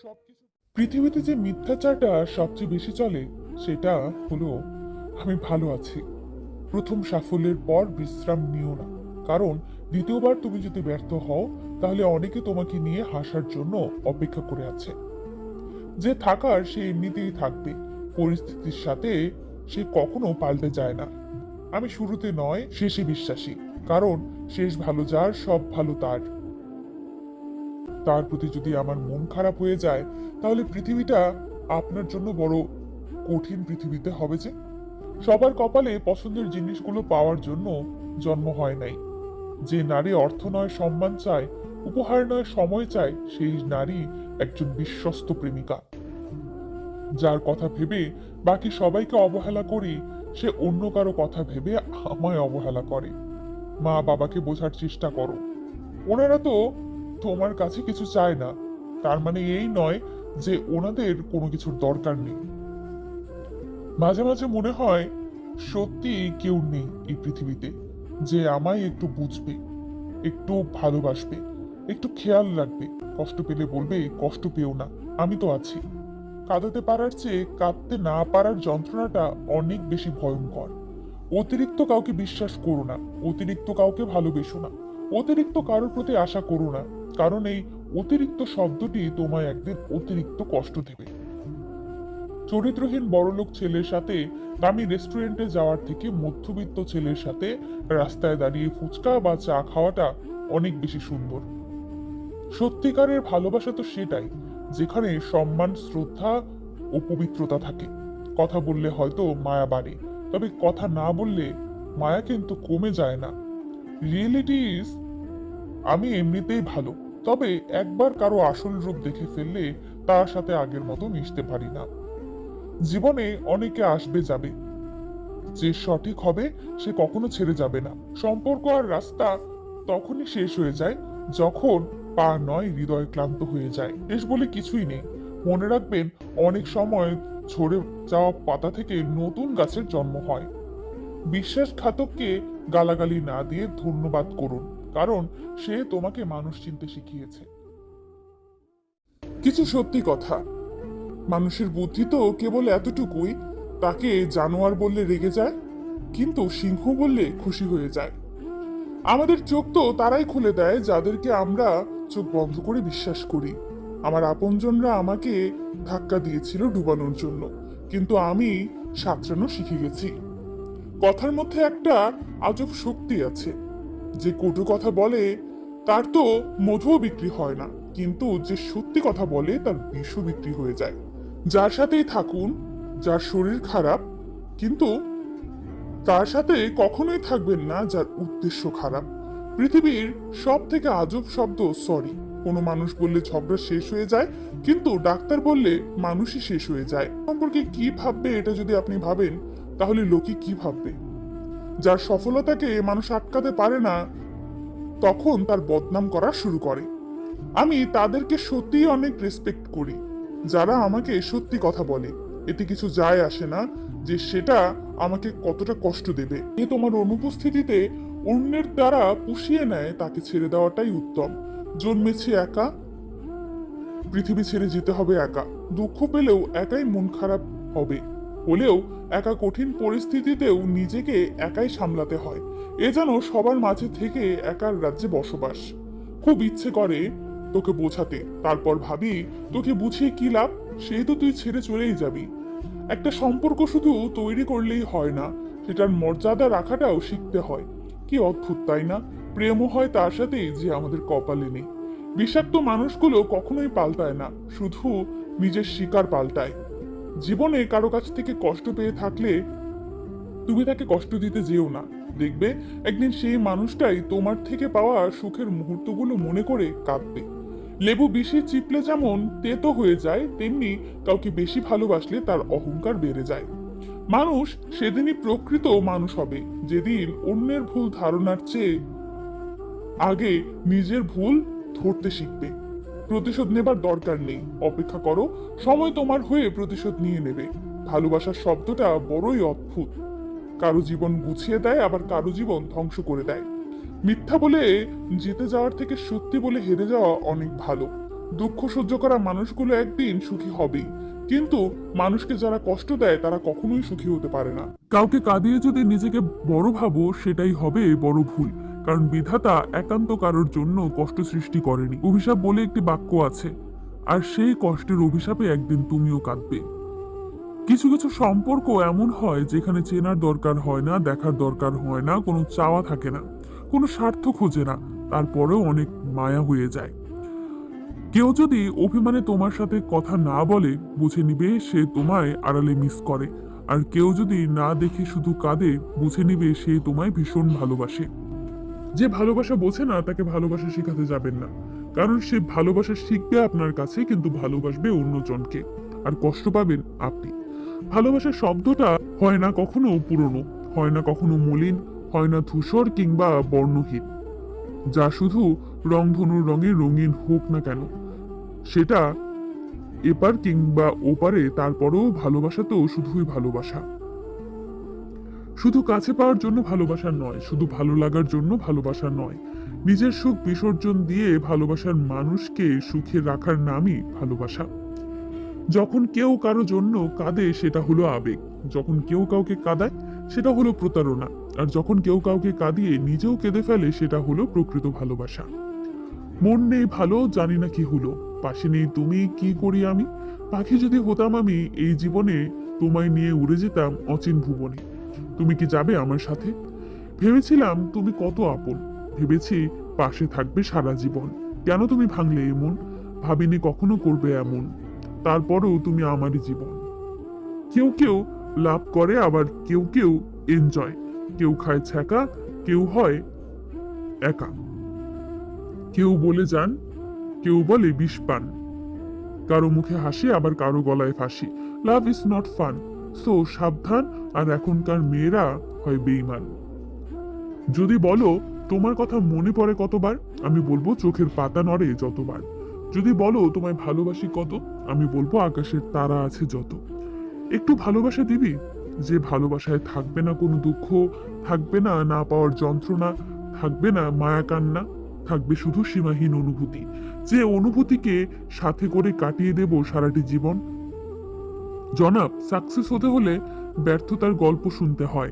A: সবকিছু পৃথিবীতে যে মিথ্যাচারটা সবচেয়ে বেশি চলে, সেটা হলো আমি ভালো আছি। প্রথম সাফল্যের পর বিশ্রাম নিও না, কারণ দ্বিতীয়বার তুমি যদি ব্যর্থ হও, তাহলে অনেকে তোমাকে নিয়ে হাসার জন্য অপেক্ষা করে আছে। যে থাকার সে এমনিতেই থাকবে, পরিস্থিতির সাথে সে কখনো পাল্টে যায় না। আমি শুরুতে নয় শেষে বিশ্বাসী, কারণ শেষ ভালো যার সব ভালো তার। তার প্রতি যদি আমার মন খারাপ হয়ে যায়, তাহলে পৃথিবীটা আপনার জন্য বড় কঠিন পৃথিবীতে হবে যে। সবার কপালে পছন্দের জিনিসগুলো পাওয়ার জন্য জন্ম হয় নাই। যে নারী অর্থ নয় সম্মান চায়, উপহার নয় সময় চায়, সেই নারী একজন বিশ্বস্ত প্রেমিকা। যার কথা ভেবে বাকি সবাইকে অবহেলা করি, সে অন্য কারো কথা ভেবে আমায় অবহেলা করে। মা বাবাকে বোঝার চেষ্টা করো, ওনারা তো তোমার কাছে কিছু চায় না, তার মানে এই নয় যে ওনাদের কোনো কিছুর দরকার নেই। মাঝে মাঝে মনে হয় সত্যি কেউ নেই এই পৃথিবীতে যে আমায় একটু বুঝবে, একটু ভালোবাসবে, একটু খেয়াল রাখবে, কষ্ট পেলে বলবে কষ্ট পেও না, আমি তো আছি। কাঁদাতে পারার চেয়ে কাঁদতে না পারার যন্ত্রণাটা অনেক বেশি ভয়ঙ্কর। অতিরিক্ত কাউকে বিশ্বাস করো না, অতিরিক্ত কাউকে ভালোবেসো না, অতিরিক্ত কারোর প্রতি আশা করো না, কারণ এই অতিরিক্ত শব্দটি তোমায় একদিন অতিরিক্ত কষ্ট দেবে। চরিত্রহীন বড়লোক ছেলের সাথে দামি রেস্টুরেন্টে যাওয়ার থেকে মধ্যবিত্ত ছেলের সাথে রাস্তায় দাঁড়িয়ে ফুচকা বা চা খাওয়াটা অনেক বেশি সুন্দর। সত্যিকারের ভালোবাসা তো সেটাই, যেখানে সম্মান, শ্রদ্ধা ও পবিত্রতা থাকে। কথা বললে হয়তো মায়া বাড়ে, তবে কথা না বললে মায়া কিন্তু কমে যায় না। রিয়েলিটি ইজ, আমি এমনিতেই ভালো, তবে একবার কারো আসল রূপ দেখে ফেললে তার সাথে আগের মতো মিশতে পারি না। জীবনে অনেকে আসবে যাবে, যে সঠিক হবে সে কখনো ছেড়ে যাবে না। সম্পর্ক আর রাস্তা তখনই শেষ হয়ে যায় যখন পা নয় হৃদয় ক্লান্ত হয়ে যায়। শেষ বলে কিছুই নেই। মনে রাখবেন, অনেক সময় ঝরে যাওয়া পাতা থেকে নতুন গাছের জন্ম হয়। বিশ্বাসঘাতককে গালাগালি না দিয়ে ধন্যবাদ করুন, কারণ সে তোমাকে মানুষ চিনতে শিখিয়েছে। কিছু সত্যি কথা, মানুষের বুদ্ধি তো কেবল এতটুকুই, তাকে জানোয়ার বললে রেগে যায়, কিন্তু সিংহ বললে খুশি হয়ে যায়। আমাদের চোখ তো তারাই খুলে দেয় যাদেরকে আমরা চোখ বন্ধ করে বিশ্বাস করি। আমার আপনজনরা আমাকে ধাক্কা দিয়েছিল ডুবানোর জন্য, কিন্তু আমি সাঁতরানো শিখে গেছি। কথার মধ্যে একটা আজব শক্তি আছে। যে কটু কথা বলে তার তো মধুও বিক্রি হয় না, কিন্তু যে সত্যি কথা বলে তার বিষও বিক্রি হয়ে যায়। যার সাথেই থাকুন, যার শরীর খারাপ, কিন্তু তার সাথে কখনোই থাকবেন না যার উদ্দেশ্য খারাপ। পৃথিবীর সব থেকে আজব শব্দ সরি। কোনো মানুষ বললে ঝগড়া শেষ হয়ে যায়, কিন্তু ডাক্তার বললে মানুষই শেষ হয়ে যায়। সম্পর্কে কি ভাববে এটা যদি আপনি ভাবেন, তাহলে লোকে কি ভাববে? যার সফলতাকে মানুষ আটকাতে পারে না, তখন তার বদনাম করা শুরু করে। আমি তাদেরকে সত্যিই অনেক রেসপেক্ট করি যারা আমাকে সত্যি কথা বলে। এতে কিছু যায় আসে না যে সেটা আমাকে কতটা কষ্ট দেবে। এ তোমার অনুপস্থিতিতে অন্যের দ্বারা পুষিয়ে নেয়, তাকে ছেড়ে দেওয়াটাই উত্তম। জন্মেছি একা, পৃথিবী ছেড়ে যেতে হবে একা। দুঃখ পেলেও একাই মন খারাপ হবে, হলেও একা কঠিন পরিস্থিতিতেও নিজেকে একাই সামলাতে হয়। এ যেন সবার মাঝে থেকে একার রাজ্যে বসবাস। খুব ইচ্ছে করে তোকে বোঝাতে, তারপর ভাবি তোকে বুঝিয়ে কি লাভ, সেই তো তুই ছেড়ে চলেই যাবি। একটা সম্পর্ক শুধু তৈরি করলেই হয় না, সেটার মর্যাদা রাখাটাও শিখতে হয়। কি অদ্ভুত তাই না? প্রেমও হয় তার সাথেই যে আমাদের কপালে নেই। বিষাক্ত মানুষগুলো কখনোই পাল্টায় না, শুধু নিজের শিকার পাল্টায়। জীবনে কারো কাছ থেকে কষ্ট পেয়ে থাকলে তুমি তাকে কষ্ট দিতে যেও না। দেখবে একদিন সেই মানুষটাই তোমার থেকে পাওয়া সুখের মুহূর্তগুলো মনে করে কাঁদবে। লেবু বেশি চিপলে যেমন তেতো হয়ে যায়, তেমনি কাউকে বেশি ভালোবাসলে তার অহংকার বেড়ে যায়। মানুষ সেদিনই প্রকৃত মানুষ হবে যেদিন অন্যের ভুল ধারণার চেয়ে আগে নিজের ভুল ধরতে শিখবে। প্রতিশোধ নেবার দরকার নেই, অপেক্ষা করো, সময় তোমার হয়ে প্রতিশোধ নিয়ে নেবে। ভালোবাসার শব্দটা বড়ই অদ্ভুত, কারো জীবন গুছিয়ে দেয়, আবার কারো জীবন ধ্বংস করে দেয়। মিথ্যা বলে জিতে যাওয়ার থেকে সত্যি বলে হেরে যাওয়া অনেক ভালো। দুঃখ সহ্য করা মানুষগুলো একদিন সুখী হবেই, কিন্তু মানুষকে যারা কষ্ট দেয় তারা কখনোই সুখী হতে পারে না। কাউকে কাঁদিয়ে যদি নিজেকে বড় ভাবো, সেটাই হবে বড় ভুল, কারণ বিধাতা একান্ত কারোর জন্য কষ্ট সৃষ্টি করেনি। অভিশাপ বলে একটি বাক্য আছে, আর সেই কষ্টের অভিশাপে একদিন তুমিও কাঁদবে। কিছু কিছু সম্পর্ক এমন হয় যেখানে চেনার দরকার হয় না, দেখার দরকার হয় না, কোনো চাওয়া থাকে না, কোনো স্বার্থ খোঁজে না, তারপরেও অনেক মায়া হয়ে যায়। কেউ যদি অভিমানে তোমার সাথে কথা না বলে, বুঝে নিবে সে তোমায় আড়ালে মিস করে। আর কেউ যদি না দেখে শুধু কাঁদে, বুঝে নিবে সে তোমায় ভীষণ ভালোবাসে। যে ভালোবাসা বোঝে না তাকে ভালোবাসা শেখাতে যাবেন না, কারণ সে ভালোবাসা শিখবে আপনার কাছে, কিন্তু ভালোবাসবে অন্যজনকে। আর কষ্ট পাবেন আপনি। ভালোবাসা শব্দটা হয় না কখনো পুরনো, হয় না কখনো মলিন, হয় না ধূসর কিংবা বর্ণহীন। যা শুধু রংধনুর রঙে রঙিন হোক না কেন, সেটা এপার কিংবা ওপারে, তারপরেও ভালোবাসা তো শুধুই ভালোবাসা। শুধু কাছে পাওয়ার জন্য ভালোবাসা নয়, শুধু ভালো লাগার জন্য ভালোবাসা নয়। নিজের সুখ বিসর্জন দিয়ে ভালোবাসার মানুষকে সুখে রাখার নামই ভালোবাসা। যখন কেউ কারো জন্য কাঁদে সেটা হলো আবেগ, যখন কেউ কাউকে কাঁদায় সেটা হলো প্রতারণা, আর যখন কেউ কাউকে কাঁদিয়ে নিজেও কেঁদে ফেলে সেটা হলো প্রকৃত ভালোবাসা। মন নেই ভালো, জানি না কি হলো, পাশে নেই তুমি, কি করি আমি। পাখি যদি হতাম আমি এই জীবনে, তোমায় নিয়ে উড়ে যেতাম অচিন ভুবনে। তুমি কি যাবে আমার সাথে? ভেবেছিলাম তুমি কত আপন, ভেবেছি পাশে থাকবে সারা জীবন। কেন তুমি ভাঙলে এমন? ভাবিনি কখনো করবে এমন, তারপরেও তুমি আমারই জীবন। কেউ কেউ লাভ করে, আবার কেউ কেউ এনজয়, কেউ খায় ছ্যাঁকা, কেউ হয় একা, কেউ বলে যান, কেউ বলে বিষ পান। কারো মুখে হাসি, আবার কারো গলায় ফাঁসি। Love is not fun, so সাবধান। আর এখনকার মেয়েরা হয় বেঈমান। যদি বলো তোমার কথা মনে পড়ে কতবার, আমি বলবো চোখের পাতা নড়ে যতবার। যদি বলো তোমায় ভালোবাসি কত, আমি বলবো আকাশের তারা আছে যত। একটু ভালোবাসা দিবি, যে ভালোবাসায় থাকবে না কোনো দুঃখ, থাকবে না না পাওয়ার যন্ত্রণা, থাকবে না মায়া কান্না, থাকবে শুধু সীমাহীন অনুভূতি। যে অনুভূতিকে সাথে করে কাটিয়ে দেব সারাটি জীবন। জনাব, সাকসেস হতে হলে ব্যর্থতার গল্প শুনতে হয়,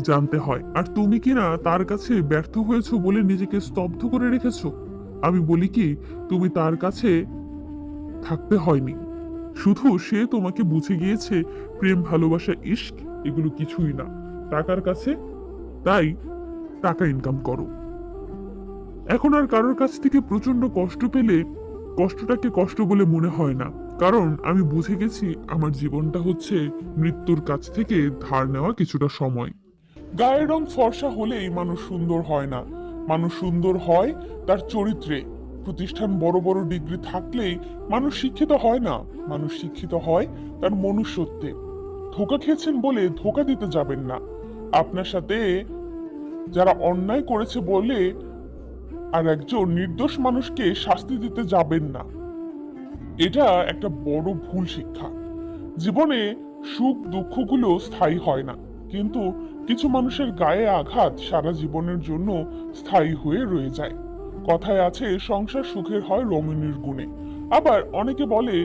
A: জানতে হয়। আর তুমি কিনা তার কাছে ব্যর্থ হয়েছো বলে নিজেকে স্তব্ধ করে রেখেছো। আমি বলি কি, তুমি তার কাছে থাকতে হয়নি, শুধু সে তোমাকে বুঝে গিয়েছে প্রেম, ভালোবাসা, ইশক এগুলো কিছুই না টাকার কাছে। তাই টাকা ইনকাম করো। এখন আর কারোর কাছ থেকে প্রচন্ড কষ্ট পেলে কষ্টটাকে কষ্ট বলে মনে হয় না, কারণ আমি বুঝে গেছি আমার জীবনটা হচ্ছে মৃত্যুর কাছ থেকে ধার নেওয়া কিছুটা সময়। গায়ের রং ফর্সা হলেই মানুষ সুন্দর হয় না, মানুষ সুন্দর হয় তার চরিত্রে। প্রতিষ্ঠান বড় বড় ডিগ্রি থাকলেই মানুষ শিক্ষিত হয় না, মানুষ শিক্ষিত হয় তার মনুষ্যত্বে। ধোঁকা খেয়েছেন বলে ধোঁকা দিতে যাবেন না। আপনার সাথে যারা অন্যায় করেছে বলে আর একজন নির্দোষ মানুষকে শাস্তি দিতে যাবেন না। এটা একটা বড় ভুল শিক্ষা। জীবনে সুখ দুঃখগুলো স্থায়ী হয় না, কিন্তু কিছু মানুষের গায়ে আঘাত সারা জীবনের জন্য স্থায়ী হয়ে রয়ে যায়। কথায় আছে সংসার সুখের হয় রমণীর গুণে, আবার অনেকে বলে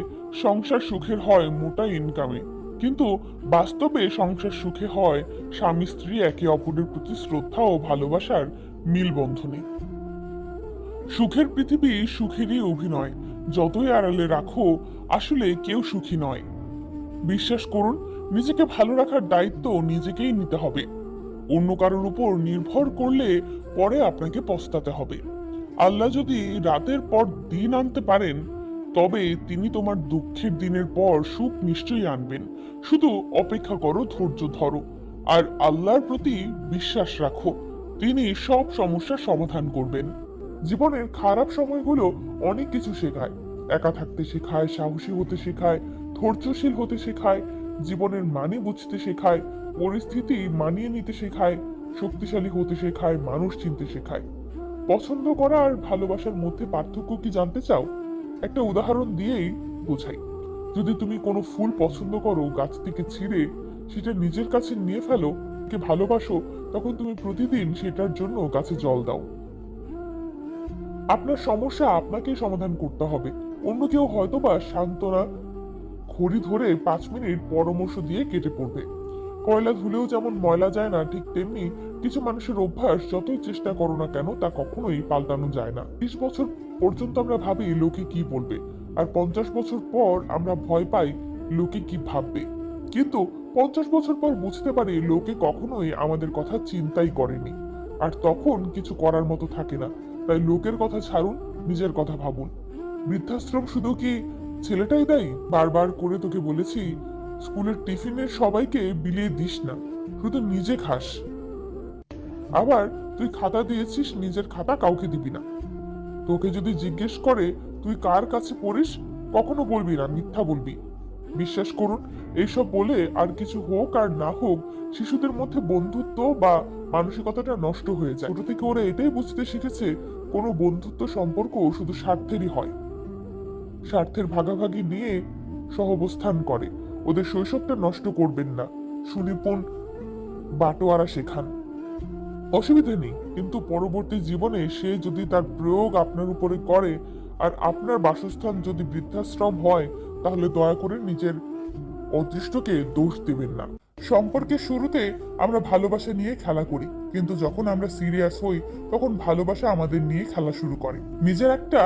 A: সংসার সুখের হয় মোটা ইনকামে। কিন্তু বাস্তবে সংসার সুখে হয় স্বামী স্ত্রী একে অপরের প্রতি শ্রদ্ধা ও ভালোবাসার মিলবন্ধনে। সুখের পৃথিবী সুখেরই অভিনয়, যতই আড়ালে রাখো আসলে কেউ সুখী নয়। বিশ্বাস করুন, নিজেকে ভালো রাখার দায়িত্ব নিজেকেই নিতে হবে। অন্য কারোর উপর নির্ভর করলে পরে আপনাকে পস্তাতে হবে। আল্লাহ যদি রাতের পর দিন আনতে পারেন, তবে তিনি তোমার দুঃখের দিনের পর সুখ নিশ্চয়ই আনবেন। শুধু অপেক্ষা করো, ধৈর্য ধরো, আর আল্লাহর প্রতি বিশ্বাস রাখো। তিনি সব সমস্যার সমাধান করবেন। জীবনের খারাপ সময়গুলো অনেক কিছু শেখায়। একা থাকতে শেখায়, সাহসী হতে শেখায়, ধৈর্যশীল হতে শেখায়, জীবনের মানে বুঝতে শেখায়, পরিস্থিতি মানিয়ে নিতে শেখায়, শক্তিশালী হতে শেখায়, মানুষ চিনতে শেখায়। পছন্দ করা আর ভালোবাসার মধ্যে পার্থক্য কি জানতে চাও? একটা উদাহরণ দিয়েই বোঝাই। যদি তুমি কোনো ফুল পছন্দ করো, গাছ থেকে ছিঁড়ে সেটা নিজের কাছে নিয়ে ফেলো, কে ভালোবাসো, তখন তুমি প্রতিদিন সেটার জন্য গাছে জল দাও। আপনার সমস্যা আপনাকেই সমাধান করতে হবে। অন্য কেউ হয়তোবা সান্ত্বনা, ঘড়ি ধরে 5 মিনিট পরামর্শ দিয়ে কেটে পড়বে। কয়লা ধুলেও যেমন ময়লা যায় না, ঠিক তেমনি কিছু মানুষের অভ্যাস যতই চেষ্টা করো না কেন তা কখনোই পাল্টানো যায় না। 20 বছর পর্যন্ত আমরা ভাবি লোকে কি বলবে, আর 50 বছর পর আমরা ভয় পাই লোকে কি ভাববে। কিন্তু 50 বছর পর বুঝতে পারি লোকে কখনোই আমাদের কথা চিন্তাই করেনি, আর তখন কিছু করার মতো থাকে না। তাই লোকের কথা ছাড়ুন, নিজের কথা ভাবুন। বৃদ্ধাশ্রম শুধু কি ছেলেটাই দায়ী? বারবার করে তোকে বলেছি স্কুলের টিফিনের সবাইকে বিলিয়ে দিস না, শুধু নিজে খাস। আবার তুই খাতা দিয়েছিস, নিজের খাতা কাউকে দিবি না। তোকে যদি জিজ্ঞেস করে তুই কার কাছে পড়িস, কখনো বলবি না, মিথ্যা বলবি। বিশ্বাস করুন, এইসব বলে আর কিছু হোক আর না হোক, শিশুদের মধ্যে বন্ধুত্ব বা মানসিকতাটা নষ্ট হয়ে যায়। ছোট থেকে ওরা এটাই বুঝতে শিখেছে কোনো বন্ধুত্ব সম্পর্ক শুধু স্বার্থেরই হয়, স্বার্থের ভাগাভাগি নিয়ে সহাবস্থান করে। ওদের শৈশবটা নষ্ট করবেন না, সুনিপুণ বাটোয়ারা শেখান, অসুবিধা নেই। কিন্তু পরবর্তী জীবনে সে যদি তার প্রয়োগ আপনার উপরে করে আর আপনার বাসস্থান যদি বৃদ্ধাশ্রম হয়, তাহলে দয়া করে নিজের অদৃষ্টকে দোষ দেবেন না। সম্পর্কের শুরুতে আমরা ভালোবাসা নিয়ে খেলা করি, কিন্তু যখন আমরা সিরিয়াস হই তখন ভালোবাসা আমাদের নিয়ে খেলা শুরু করে। নিজের একটা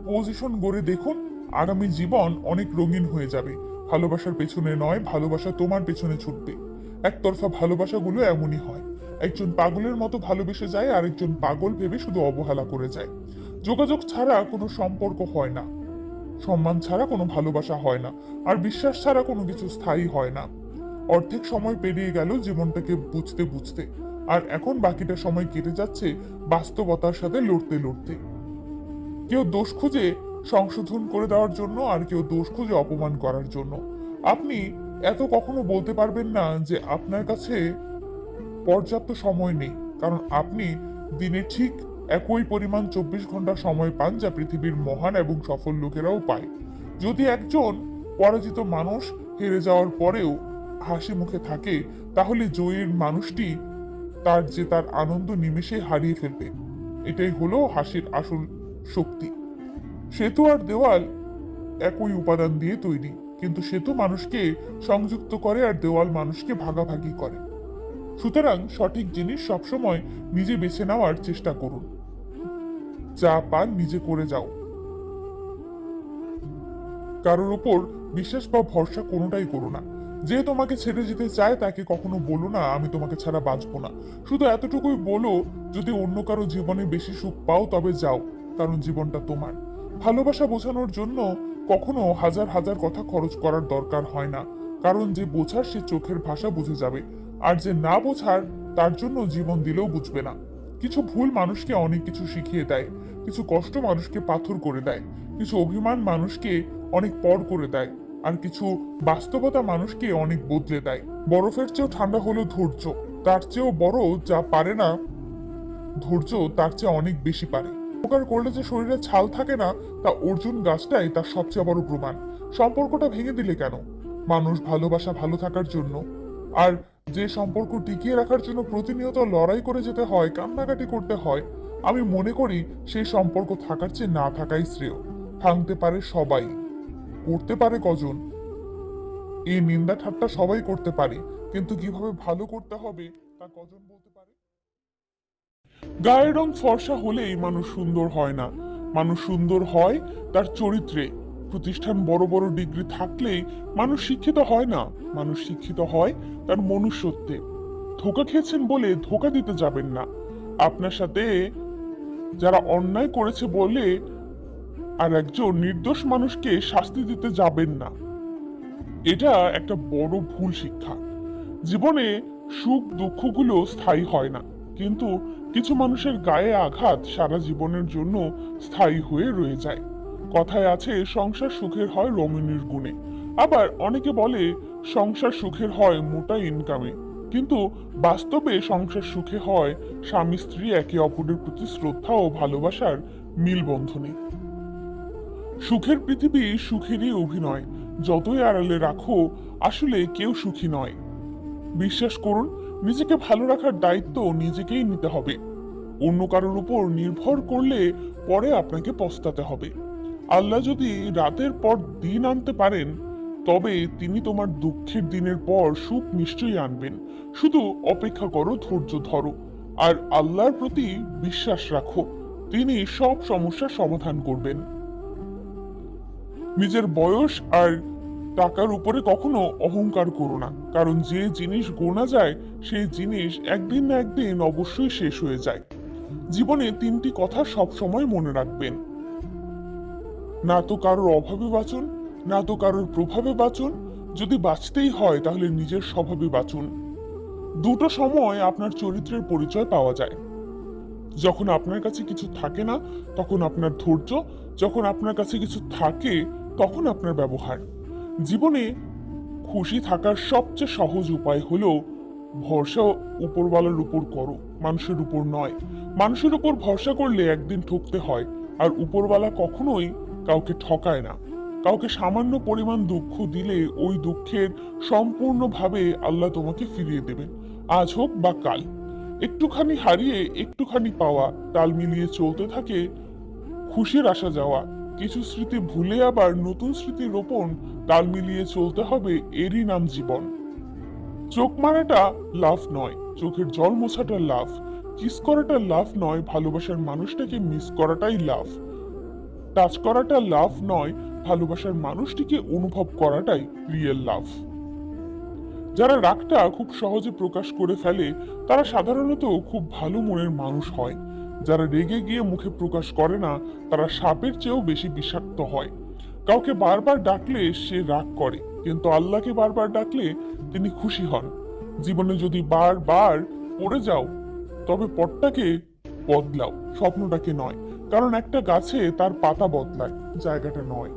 A: পজিশন গড়ে দেখুন, আগামী জীবন অনেক রঙিন হয়ে যাবে। ভালোবাসার পেছনে নয়, ভালোবাসা তোমার পেছনে ছুটবে। একতরফা ভালোবাসাগুলো এমনই হয়, একজন পাগলের মতো ভালোবেসে যায়, আরেকজন পাগল ভেবে শুধু অবহেলা করে যায়। যোগাযোগ ছাড়া কোনো সম্পর্ক হয় না, সম্মান ছাড়া কোনো ভালোবাসা হয় না, আর বিশ্বাস ছাড়া কোনো কিছু স্থায়ী হয় না। অর্ধেক সময় পেরিয়ে গেল জীবনটাকে বুঝতে বুঝতে, আর এখন বাকিটা সময় কেটে যাচ্ছে বাস্তবতার সাথে লড়তে লড়তে। কেউ দোষ খুঁজে সংশোধন করে দেওয়ার জন্য, আর কেউ দোষ খুঁজে অপমান করার জন্য। আপনি এত কখনো বলতে পারবেন না যে আপনার কাছে পর্যাপ্ত সময় নেই, কারণ আপনি দিনে ঠিক একই পরিমাণ 24 ঘন্টা সময় পান, যা পৃথিবীর মহান এবং সফল লোকেরাও পায়। যদি একজন পরাজিত মানুষ হেরে যাওয়ার পরেও হাসি মুখে থাকে, তাহলে জয়ীর মানুষটি তার আনন্দ নিমেষে হারিয়ে ফেলবে। এটাই হলো হাসির আসল শক্তি। সেতু আর দেওয়াল একই উপাদান দিয়ে তৈরি, কিন্তু সেতু মানুষকে সংযুক্ত করে আর দেওয়াল মানুষকে ভাগাভাগি করে। সুতরাং সঠিক জিনিস সবসময় নিজে বেছে নেওয়ার চেষ্টা করুন। যা পান নিজে করে যাও। কারোর উপর বিশ্বাস বা ভরসা কোনোটাই করো না। যে তোমাকে ছেড়ে যেতে চায় তাকে কখনো বলো না আমি তোমাকে ছাড়া বাঁচবো না। শুধু এতটুকুই বলো, যদি অন্য কারো জীবনে বেশি সুখ পাও তবে যাও, কারণ জীবনটা তোমার। ভালোবাসা বোঝানোর জন্য কখনো হাজার হাজার কথা খরচ করার দরকার হয় না, কারণ যে বোঝার সে চোখের ভাষা বুঝে যাবে, আর যে না বোঝার তার জন্য জীবন দিলেও বুঝবে না। কিছু ভুল মানুষকে অনেক কিছু শিখিয়ে দেয়, কিছু কষ্ট মানুষকে পাথর করে দেয়, কিছু অভিমান মানুষকে অনেক পর করে দেয়, আর কিছু বাস্তবতা মানুষকে অনেক বদলে দেয়। বরফের চেয়েও ঠান্ডা হলো ধৈর্য, তার চেয়েও বড় যা পারে না ধৈর্য তার চেয়ে অনেক বেশি পারে। উপকার করলে যে শরীরে ছাল থাকে না, তা অর্জুন গাছটাই তার সবচেয়ে বড় প্রমাণ। সম্পর্কটা ভেঙে দিলে কেন? মানুষ ভালোবাসা ভালো থাকার জন্য। আর যে সম্পর্ক টিকিয়ে রাখার জন্য প্রতিনিয়ত লড়াই করে যেতে হয়, কান্নাকাটি করতে হয়, আমি মনে করি সেই সম্পর্ক থাকার চেয়ে না থাকাই শ্রেয়। ভাঙতে পারে সবাই, করতে পারে কজন? এই নিন্দা ঠাট্টা সবাই করতে পারে, কিন্তু কিভাবে ভালো করতে হবে তা কজন বলতে পারে? গায়ের রং ফর্সা হলেই মানুষ সুন্দর হয় না, মানুষ সুন্দর হয় তার চরিত্রে। প্রতিষ্ঠান বড় বড় ডিগ্রি থাকলেই মানুষ শিক্ষিত হয় না, মানুষ শিক্ষিত হয় তার মনুষ্যত্বে। ধোঁকা খেয়েছেন বলে ধোঁকা দিতে যাবেন না। আপনার সাথে যারা অন্যায় করেছে বলে আর একজন নির্দোষ মানুষকে শাস্তি দিতে যাবেন না। এটা একটা বড় ভুল শিক্ষা। জীবনে সুখ দুঃখগুলো স্থায়ী হয় না, কিন্তু কিছু মানুষের গায়ে আঘাত সারা জীবনের জন্য স্থায়ী হয়ে রয়ে যায়। কথায় আছে সংসার সুখের হয় রমণীর গুণে। আবার অনেকে বলে সংসার সুখের হয় মোটা ইনকামে, কিন্তু বাস্তবে সংসার সুখে হয় স্বামী স্ত্রী একে অপরের প্রতি শ্রদ্ধা ও ভালোবাসার মিলবন্ধনে। সুখের পৃথিবী সুখেরই অভিনয়, যতই আড়ালে রাখো আসলে কেউ সুখী নয়। বিশ্বাস করুন, নিজেকে ভালো রাখার দায়িত্ব নিজেকেই নিতে হবে। অন্য কারোর উপর নির্ভর করলে পরে আপনাকে পস্তাতে হবে। আল্লাহ যদি রাতের পর দিন আনতে পারেন, তবে তিনি তোমার দুঃখের দিনের পর সুখ নিশ্চয়ই আনবেন। শুধু অপেক্ষা করো, ধৈর্য ধরো, আর আল্লাহর প্রতি বিশ্বাস রাখো। তিনি সব সমস্যার সমাধান করবেন। নিজের বয়স আর টাকার উপরে কখনো অহংকার করো না, কারণ যে জিনিস গোনা যায় সেই জিনিস একদিন না একদিন অবশ্যই শেষ হয়ে যায়। জীবনে তিনটি কথা সব সময় মনে রাখবেন: না তো কারোর অভাবে বাঁচুন, না তো কারোর প্রভাবে বাঁচুন, যদি বাঁচতেই হয় তাহলে নিজের স্বভাবে বাঁচুন। দুটো সময় আপনার চরিত্রের পরিচয় পাওয়া যায়। যখন আপনার কাছে কিছু থাকে না তখন আপনার ধৈর্য, যখন আপনার কাছে কিছু থাকে তখন আপনার ব্যবহার। জীবনে খুশি থাকার সবচেয়ে সহজ উপায় হলো ভরসা উপরওয়ালার উপর করো, মানুষের উপর নয়। মানুষের উপর ভরসা করলে একদিন ঠকতে হয়, আর উপরওয়ালা কখনোই কাউকে ঠকায় না। কাউকে সামান্য পরিমাণ দুঃখ দিলে ওই দুঃখের সম্পূর্ণভাবে আল্লাহ তোমাকে ফিরিয়ে দেবেন, আজ হোক বা কাল। একটুখানি হারিয়ে একটুখানি পাওয়া, তাল মিলিয়ে চলতে থাকে খুশির আসা যাওয়া। কিছু স্মৃতি ভুলে আবার নতুন স্মৃতি রোপণ, তাল মিলিয়ে চলতে হবে, এরই নাম জীবন। চোখ মারাটা লাভ নয়, চোখের জল মোছাটা লাভ। কিস করাটা লাভ নয়, ভালোবাসার মানুষটাকে মিস করাটাই লাভ। টাচ করাটা লাভ নয়, ভালোবাসার মানুষটিকে অনুভব করাটাই রিয়েল লাভ। যারা রাগটা খুব সহজে প্রকাশ করে ফেলে তারা সাধারণত খুব ভালো মনের মানুষ হয়। যারা রেগে গিয়ে মুখে প্রকাশ করে না তারা সাপের চেয়েও বেশি বিষাক্ত হয়। কাউকে বারবার ডাকলে সে রাগ করে, কিন্তু আল্লাহকে বারবার ডাকলে তিনি খুশি হন। জীবনে যদি বারবার পড়ে যাও তবে পথটাকে বদলাও, স্বপ্নটাকে নয়। কারণ একটা গাছে তার পাতা বদলায়, জায়গাটা নয়।